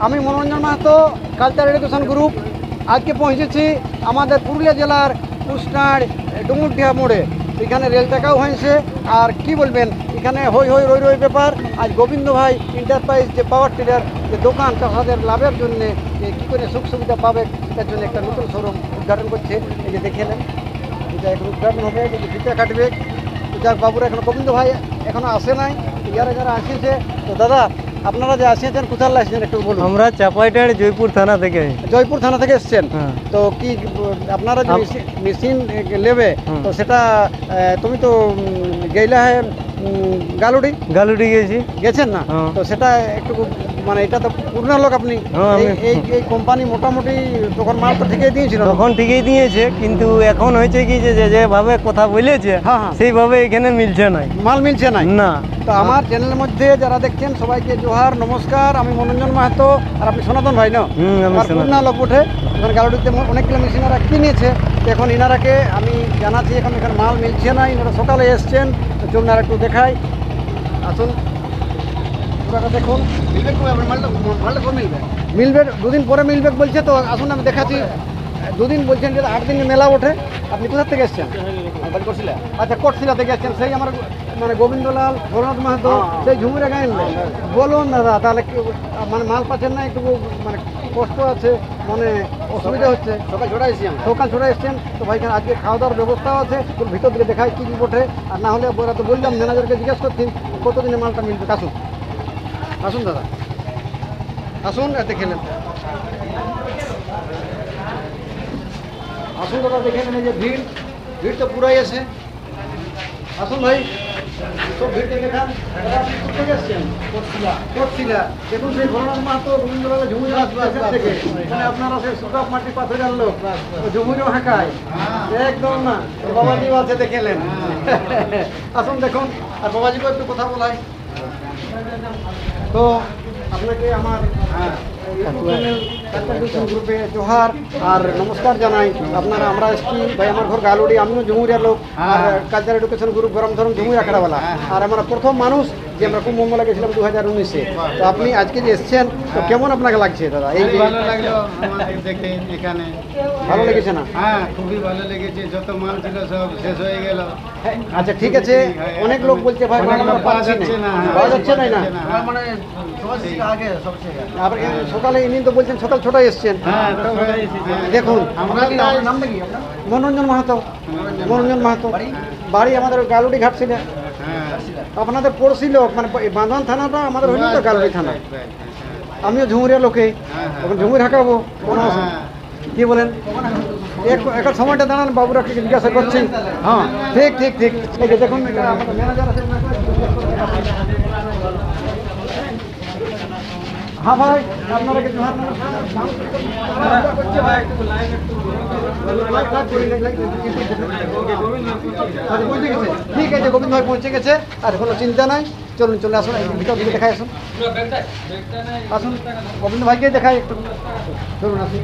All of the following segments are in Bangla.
আমি মনোরঞ্জন মাহাতো, কালচার এডুকেশন গ্রুপ। আজকে পৌঁছেছি আমাদের পুরুলিয়া জেলার কুষ্টার ডুমুরডিহা মোড়ে। এখানে রেল টাকাও হয়েছে। আর কি বলবেন, এখানে হই হই রই রই ব্যাপার। আজ গোবিন্দ ভাই এন্টারপ্রাইজ যে পাওয়ার টিলার যে দোকান, তাদের লাভের জন্য কী করে সুখ সুবিধা পাবে তার জন্য একটা নতুন শোরুম উদ্ঘাটন করছে। এই যে দেখে নেন, এটা এখন উদ্ঘাটন হবে, ফিতা কাটবে। তো যাক, বাবুরা এখন গোবিন্দ ভাই এখনো আসে নাই, ইয়ারা যারা আসিয়েছে। তো দাদা, আপনারা যে আসিয়েছেন কোথায় আসছেন একটু বলুন। আমরা চাপাইটার জয়পুর থানা থেকে। জয়পুর থানা থেকে এসছেন। তো কি আপনারা যে মেশিন নেবে, তো সেটা তুমি তো গেইলা হয় গালুডি গেছেন না? তো সেটা একটু মানে এটা তো পুরনো লোক আপনি। এই কোম্পানি মোটামুটি তখন মাল তো ঠিকই দিয়েছিল। তখন ঠিকই দিয়েছে, কিন্তু এখন হয়েছে কি যে যেভাবে কথা বলেছে সেইভাবে এখানে মিলছে না, মাল মিলছে না। না। তো আমার চ্যানেলের মধ্যে যারা দেখছেন সবাইকে জোহার, নমস্কার। আমি মনোরঞ্জন মাহাতো, আর আপনি সনাতন ভাই না? পুরনা লোক উঠে ওখানে গালুডিতে অনেকগুলো মেশিনারা কিনেছে। এখন ইনারাকে আমি জানাচ্ছি এখন এখানে মাল মিলছে না। ইনারা সকালে এসছেন, তো চলুন আর একটু দেখাই। আসুন, পুরাটা দেখুন। মিলবে মালটা কবে মিলবে? মিলবে দুদিন পরে মিলবে বলছে। তো আসুন আমি দেখাচ্ছি। দুদিন বলছেন যে 8 দিনে মেলা ওঠে। আপনি কোথা থেকে এসছেন? আচ্ছা, কোটশিলা থেকে এসছেন। সেই আমার মানে গোবিন্দলাল, ভোরনাথ মাহাতো, সেই ঝুমুরে গাইন। বলুন দাদা, তাহলে মানে মাল পাচ্ছেন না? একটু মানে কষ্ট আছে, মানে অসুবিধা হচ্ছে। সকাল ছড়া এসছেন। তো ভাই আজকে খাওয়া দাওয়ার ব্যবস্থাও আছে। ভিতর দিকে দেখায় কি কি ওঠে। আর না হলে ওরা তো বললাম, ম্যানেজারকে জিজ্ঞেস করছেন কতদিনে মালটা মিলবে। আসুন আসুন দাদা, আসুন। দেখে নেন, আসুন দাদা, দেখে নেন। এই যে ভিড় তো পুরাই আছে। আসুন ভাই, সব ভিড় দেখান। কোথেকে এসছেন? কোটশিলা। দেখুন সেই ভোরনাথ মাহাতো, গোবিন্দলাল ঝুমুর থেকে। মানে আপনারা সেই সুকাপ মাটি পাথরের লোক, ঝুমুরও হাঁকায় একদম না। বাবাজিও আছে, দেখেলেন। আসুন দেখুন, আর বাবাজিকেও একটু কথা বলাই। তো আপনাকে আমার গ্রুপে জোহার আর নমস্কার জানাই। আপনারা আমরা এসছি ভাই, আমার ঘর গালুডি, আমিও ঝুমুরিয়া লোক। আর কালচার এডুকেশন গ্রুপ গরম ধরুন ঝুমুরিয়া খেলাবেলা। আর আমরা প্রথম মানুষ যে আমরা কুম্ভ মেলা গেছিলাম 2019-এ। তো আপনি আজকে যে এসছেন, তো কেমন আপনাকে লাগছে দাদা? এই ভালো লাগলো আমাদের দেখে এখানে। ভালো লেগেছে না? হ্যাঁ, খুবই ভালো লেগেছে। যত মাল ছিল সব শেষ হয়ে গেল। আচ্ছা, ঠিক আছে। অনেক লোক বলছে ভাই পাওয়া যাচ্ছে না। মানে সকালে ইনি তো বলছেন সকাল 6টায় এসছেন। দেখুন, মনোরঞ্জন মাহাতো। মনোরঞ্জন মাহাতো বাড়ি আমাদের গালুডি ঘাট ছিল। আপনাদের পড়শি লোক, মানে বাঁধন থানাটা আমাদের হইল তো গালুডি থানা। আমিও ঝুমুরিয়া লোকে, এখন ঝুমুর হাঁকাবো। কি বলেন? এখন সময়টা দাঁড়ান, বাবুরা জিজ্ঞাসা করছি। হ্যাঁ, ঠিক ঠিক ঠিক। এই যে দেখুন, আমাদের ম্যানেজার আছে। হ্যাঁ ভাই, আপনারা কি জোহার ঠিক আছে। গোবিন্দ ভাই পৌঁছে গেছে, আর কোনো চিন্তা নাই। চলুন চলে আসুন, ভিতর দিকে দেখাই। আসুন আসুন, গোবিন্দ ভাইকে দেখাই একটু। চলুন আসুন।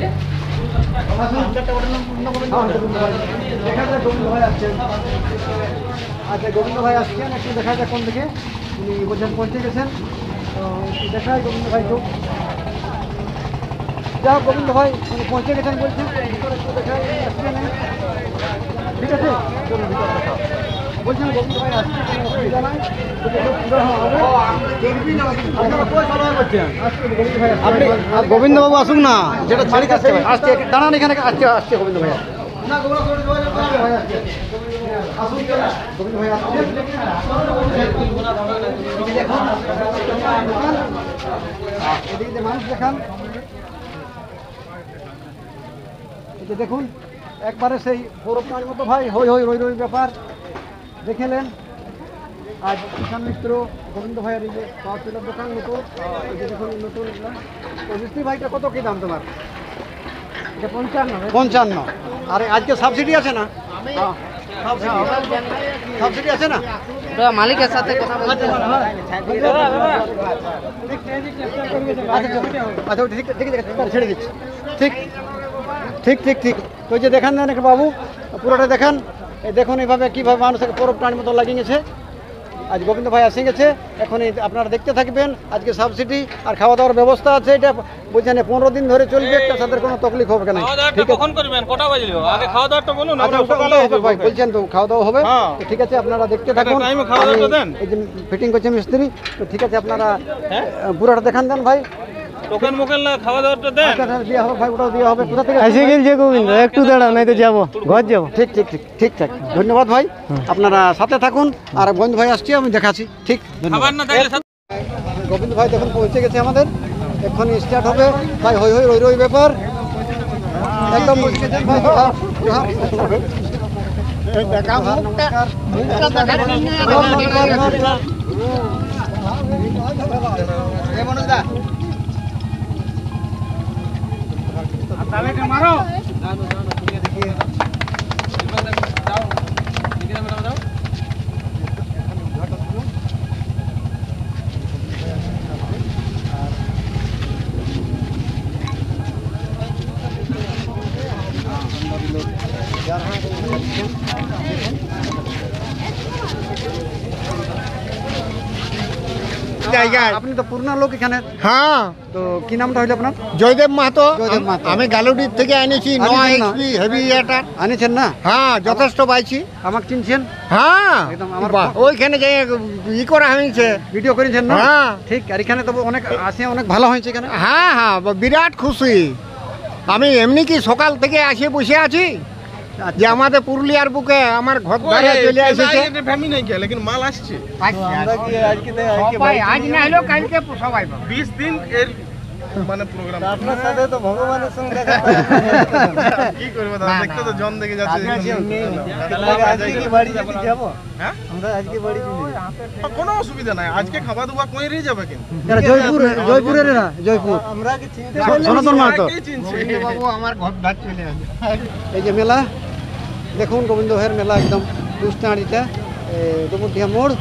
দেখা যায় গোবিন্দ ভাই আসছেন। আচ্ছা, গোবিন্দ ভাই আসছেন, একটু দেখা যায় কোন দিকে। উনি বলছেন পৌঁছে গেছেন। তো একটু দেখায় গোবিন্দ ভাই। তো যা গোবিন্দ ভাই উনি পৌঁছে গেছেন বলছেন। ভিতরে একটু দেখায় আসছেন। ঠিক আছে, চলুন ভিতরে দেখা। বলছেন গোবিন্দ ভাই আসছে, কোনো অসুবিধা নাই। আপনি গোবিন্দ বাবু আসুন না, যেটা ছাড়ি কাছে আসছে। দাঁড়ান এখানে, আসছে আসছে গোবিন্দ ভাই। না, গোবিন্দ ভাই আসছে। আসুন, গোবিন্দ ভাই আসছে। এদিকে মানুষ দেখান। দেখুন, একবারে সেই গৌরবনার মতো ভাই হই হই রই রই ব্যাপার। দেখেলেন আজ কিষাণ মিত্র গোবিন্দ ভাইয়ের এই যে পাওয়ার টিলার দোকান নতুন। এই যে দেখুন নতুন। তো মিস্ত্রি ভাইটা কত কি দাম তোমার? 55। আর আজকে সাবসিডি আছে না? সাবসিডি আছে না? মালিকের সাথে কথা বলতে। আচ্ছা, ঠিক ঠিক ছেড়ে দিচ্ছি। ঠিক ঠিক ঠিক ঠিক। তো যে দেখান দেন বাবু, পুরোটা দেখান। এই দেখুন এইভাবে কীভাবে মানুষকে পরব প্রাণীর মতো লাগিয়েছে। আজ গোবিন্দ ভাই এসে গেছে, এখন আপনারা দেখতে থাকবেন। আজকে সাবসিডি আর খাওয়া দাওয়ার ব্যবস্থা আছে, এটা বুঝছেন 15 দিন ধরে চলবে, তাদের কোনো তকলিফ হবে না। ঠিক কখন করবেন, কটা বাজলো আগে খাওয়া দাওয়াটা বলুন। ভাই বলছেন তো খাওয়া দাওয়া হবে, তো ঠিক আছে আপনারা দেখতে থাকুন। এই যে ফিটিং করছে মিস্ত্রি, তো ঠিক আছে আপনারা পুরোটা দেখান দেন ভাই। টোকেন মোকেন না, খাওয়া দাওয়াটা দেন। দেওয়া হবে ভাই, ওটাও দেওয়া হবে। কোথা থেকে এসে গেছে গোবিন্দ, একটু দাঁড়াও, নাই তো যাবো, ঘর যাবো। ঠিক ঠিক ঠিক ঠিক ঠিক ধন্যবাদ ভাই, আপনারা সাথে থাকুন। আর গোবিন্দ ভাই আসছি, আমি দেখাচ্ছি। ঠিক খাবার না থাকলে গোবিন্দ ভাই দেখুন পৌঁছে গেছে আমাদের, এখন স্টার্ট হবে ভাই। হই হই রই রই ব্যাপার একদম আপনি তো পুরনো লোক এখানে। হ্যাঁ, তো কি নামটা হইলো আপনার? জয়দেব মাহাতো। জয়দেব মাহাতো। আমি গালুডির থেকে এনেছি আনিছেন 9 না? HP heavy water. আনিছেন না? হ্যাঁ, যথেষ্ট পাইছি। আমাকে চিনছেন? হ্যাঁ, একদম আমার বাহ, ওইখানে যে করা হয়েছে। ভিডিও করেছেন না? হ্যাঁ। ঠিক। আর এখানে তো অনেক আসে, অনেক ভালো হয়েছে এখানে। হ্যাঁ হ্যাঁ, বিরাট খুশি আমি। এমনি কি সকাল থেকে আসে বসে আছি যে আমাদের পুরুলিয়ার বুকে আমার ঘর দ্বারে চলে এসেছে। ফ্যামিলি নেই কে, লেকিন মাল আসছে। আমরা কি আজকে আজ না হলেও কালকে সবাই পাবে। 20 দিন এর মানে প্রোগ্রাম। আপনার সাথে তো ভগবানের সঙ্গে দেখা কি করবে দাদা, দেখতে তো জন দেখে যাচ্ছে। আজকে কি বাড়ি যেতে যাবো? হ্যাঁ, আমরা আজকে বাড়ি চলে যাবো। কোনো অসুবিধা নাই, আজকে খাওয়া দাওয়া কইরেই যাবে কিন্তু। এরা জয়পুরের না? জয়পুর আমরা কি চিনতে সনাতন মাহাতো। কে চিনছে? বাবু আমার ঘর দ্বার চলে আসে। এই যে মেলা দেখুন, গোবিন্দ ভাইয়ের মেলা একদম দুষ্টাঁড়িটা ডুমুরডিহা মোড়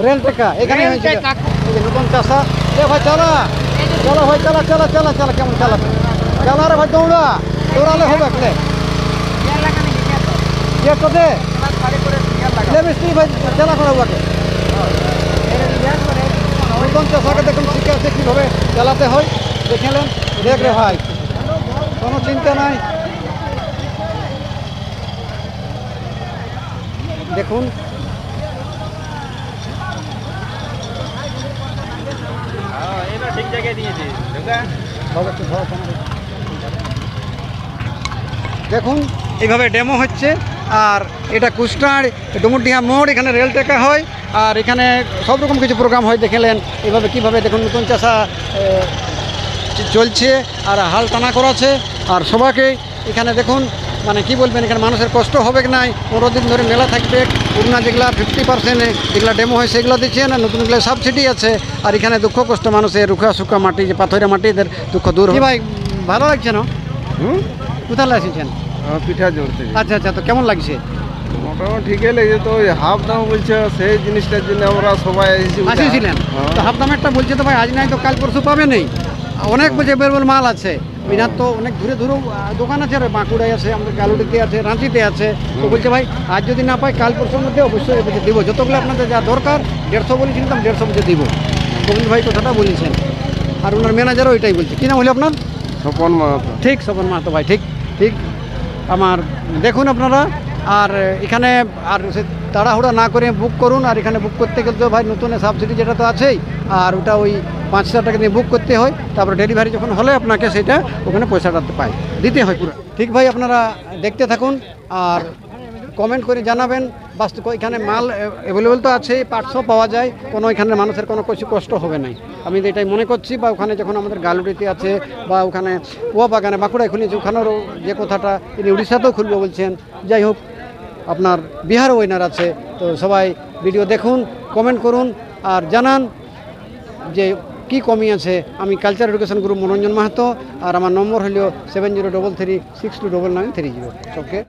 রেল টেকা এখানে হয়েছে। এই যে নতুন চাষা, এ ভাই চালা, চলো ভাই চালা চালা চালা চালা, কেমন চালাবে? চালা রে ভাই, দৌড়া, দৌড়ালে হবে। আসলে মিস্ত্রি ভাই চালা করে ওকে নতুন চাষাকে দেখুন শিখে আছে কীভাবে চালাতে হয়, দেখলেন? দেখ রে ভাই, কোনো চিন্তা নাই। দেখুন এটা ঠিক জায়গায় দিয়েছে। দেখুন এইভাবে ডেমো হচ্ছে। আর এটা কুষ্টার ডুমুরডিহা মোড়, এখানে রেল টেকা হয় আর এখানে সব রকম কিছু প্রোগ্রাম হয়। দেখলেন এইভাবে কীভাবে দেখুন নতুন চাষা চলছে আর হাল টানা করাছে। আর সবাইকে এখানে দেখুন মানে কি বলবেন, এখানে মানুষের কষ্ট হবে কি নাই। 15 দিন ধরে মেলা থাকবে। পুরোনা যেগুলা 50% যেগুলো ডেমো হয় সেগুলো দিচ্ছে না, নতুনগুলো সাবসিডি আছে। আর এখানে দুঃখ কষ্ট মানুষের, রুখা শুকা মাটি, যে পাথরের মাটি, এদের দুঃখ দূর হয়। ভাই ভালো লাগছে না? কোথায় এসেছেন? পিঠা জোরতে আচ্ছা আচ্ছা, তো কেমন লাগছে? মোটামুটি ঠিকই লেগেছে। তো ওই হাফ দাম বলছে, সেই জিনিসটার জন্য আমরা সবাই আসিয়েছিলেন তো হাফ দামেরটা বলছে তো ভাই আজ নাই তো কাল পরশু পাবে নেই। অনেক বলছে বেরবল মাল আছে, বিনার তো অনেক দূরে দূরেও দোকান আছে, বাঁকুড়ায় আছে, আমাদের গালুডিতে আছে, রাঁচিতে আছে। তো বলছে ভাই আজ যদি না পাই কাল পরশুর মধ্যে অবশ্যই দিব, যতগুলো আপনাদের যা দরকার 150 বলেছিলেন তো 150 মধ্যে দিব। গোবিন্দ ভাই কথাটা বলেছেন। আর ওনার ম্যানেজারও ওইটাই বলছে। কী নাম হলো আপনার? স্বপন মাহাতো। ঠিক, স্বপন মাহাতো ভাই, ঠিক ঠিক। আমার দেখুন আপনারা, আর এখানে আর সে তাড়াহুড়া না করে বুক করুন। আর এখানে বুক করতে গেলে তো ভাই নতুন সাবসিডি যেটা তো আছেই, আর ওটা ওই 5,000 টাকা দিয়ে বুক করতে হয়। তারপরে ডেলিভারি যখন হলে আপনাকে সেটা ওখানে পয়সাটা দিতে হয় পুরো। ঠিক ভাই, আপনারা দেখতে থাকুন আর কমেন্ট করে জানাবেন। বাস্তব এখানে মাল অ্যাভেলেবেল তো আছে, পার্টসও পাওয়া যায়, কোনো এখানে মানুষের কোনো কিছু কষ্ট হবে না আমি এটাই মনে করছি। বা ওখানে যখন আমাদের গালুডিতে আছে বা ওখানে কুয়া বাগানে বাঁকুড়ায় খুলেছে, ওখানেরও যে কথাটা তিনি উড়িষ্যাতেও খুলবে বলছেন। যাই হোক, আপনার বিহারও ওইনার আছে। তো সবাই ভিডিও দেখুন, কমেন্ট করুন আর জানান যে কি কমি আছে। আমি কালচার এডুকেশন গ্রুপ মনোরঞ্জন মাহাতো, আর আমার নম্বর হলো 7033629930। ওকে।